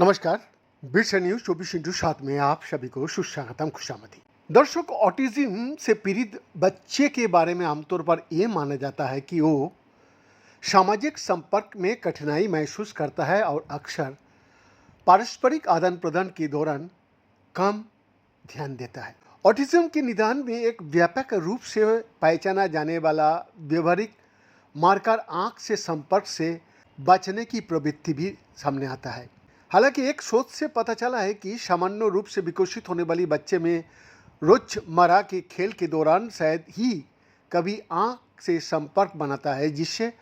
नमस्कार। Bits news 24/7 में आप सभी को सुस्वागतम, खुशामदी। दर्शक, ऑटिज्म से पीड़ित बच्चे के बारे में आमतौर पर यह माना जाता है कि वो सामाजिक संपर्क में कठिनाई महसूस करता है और अक्सर पारस्परिक आदान प्रदान के दौरान कम ध्यान देता है। ऑटिज्म के निदान में एक व्यापक रूप से पहचाना जाने वाला व्यवहारिक मार्कर आंख से संपर्क से बचने की प्रवृत्ति भी सामने आता है। हालांकि एक शोध से पता चला है कि सामान्य रूप से विकसित होने वाली बच्चे में रोजमर्रा के खेल के दौरान शायद ही कभी आंख से संपर्क बनाता है, जिससे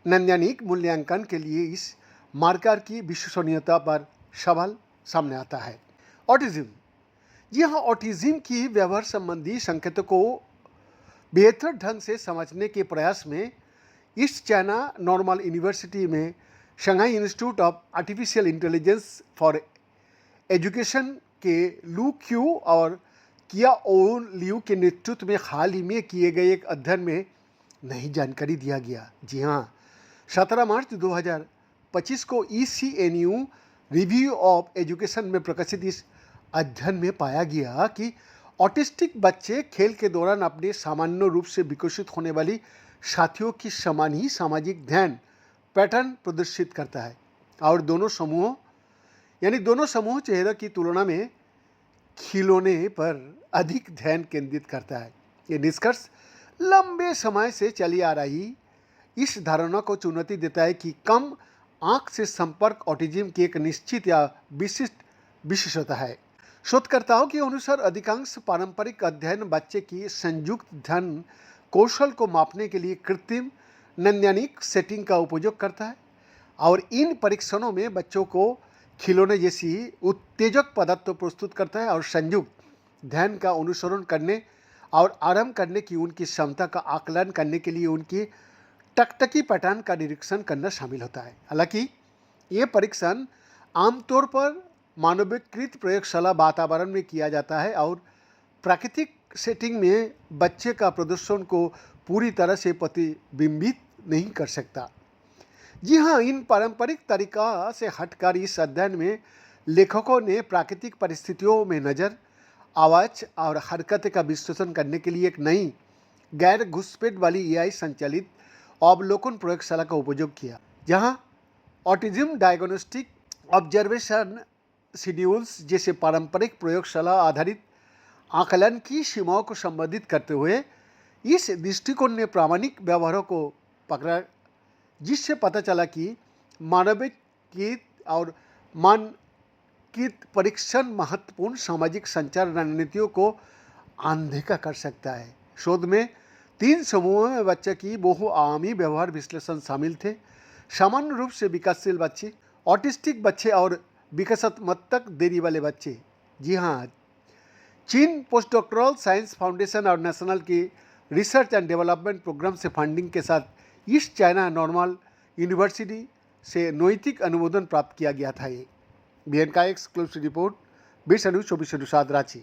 नैदानिक मूल्यांकन के लिए इस मार्कर की विश्वसनीयता पर सवाल सामने आता है। ऑटिज्म, जी हाँ, ऑटिज्म की व्यवहार संबंधी संकेतों को बेहतर ढंग से समझने के प्रयास में ईस्ट चाइना नॉर्मल यूनिवर्सिटी में Shanghai institute of artificial intelligence for education के लू क्यू और किया ओ लियू के नेतृत्व में हाल ही में किए गए एक अध्ययन में नई जानकारी दिया गया। जी हाँ, 17 मार्च 2025 को ECNU रिव्यू ऑफ एजुकेशन में प्रकाशित इस अध्ययन में पाया गया कि ऑटिस्टिक बच्चे खेल के दौरान अपने सामान्य रूप से विकसित होने वाली साथियों की समान ही सामाजिक ध्यान पैटर्न प्रदर्शित करता है और दोनों समूह चेहरे की तुलना में खिलौने पर अधिक ध्यान केंद्रित करता है। ये निष्कर्ष लंबे समय से चली आ रही इस धारणा को चुनौती देता है कि कम आंख से संपर्क ऑटिज्म की एक निश्चित या विशिष्ट विशेषता है। शोधकर्ताओं के अनुसार अधिकांश पारंपरिक अध्ययन बच्चे की संयुक्त ध्यान कौशल को मापने के लिए कृत्रिम नैदानिक सेटिंग का उपयोग करता है और इन परीक्षणों में बच्चों को खिलौने जैसी उत्तेजक पदार्थ प्रस्तुत करता है और संयुक्त ध्यान का अनुसरण करने और आरंभ करने की उनकी क्षमता का आकलन करने के लिए उनकी टकटकी पैटर्न का निरीक्षण करना शामिल होता है। हालांकि ये परीक्षण आमतौर पर मानवीकृत प्रयोगशाला वातावरण में किया जाता है और प्राकृतिक सेटिंग में बच्चे का प्रदर्शन को पूरी तरह से प्रतिबिंबित नहीं कर सकता। जी हाँ, इन पारंपरिक तरीका से हटकर इस अध्ययन में लेखकों ने प्राकृतिक परिस्थितियों में नज़र, आवाज़ और हरकत का विश्लेषण करने के लिए एक नई गैर घुसपैठ वाली AI संचालित अवलोकन प्रयोगशाला का उपयोग किया, जहाँ ऑटिज्म डायग्नोस्टिक ऑब्जर्वेशन शेड्यूल्स जैसे पारंपरिक प्रयोगशाला आधारित आकलन की सीमाओं को संबोधित करते हुए इस दृष्टिकोण ने प्रामाणिक व्यवहारों को पकड़ा, जिससे पता चला कि मानवीकृत और मानकीकृत परीक्षण महत्वपूर्ण सामाजिक संचार रणनीतियों को अनदेखा कर सकता है। शोध में 3 समूहों में बच्चे की बहुआयामी व्यवहार विश्लेषण शामिल थे: सामान्य रूप से विकासशील बच्चे, ऑटिस्टिक बच्चे और विकासात्मक देरी वाले बच्चे। जी हाँ, चीन पोस्टडॉक्टरल साइंस फाउंडेशन और नेशनल की रिसर्च एंड डेवलपमेंट प्रोग्राम से फंडिंग के साथ ईस्ट चाइना नॉर्मल यूनिवर्सिटी से नैतिक अनुमोदन प्राप्त किया गया था। ये BN का exclusive report, bits news 24/7 Ranchi.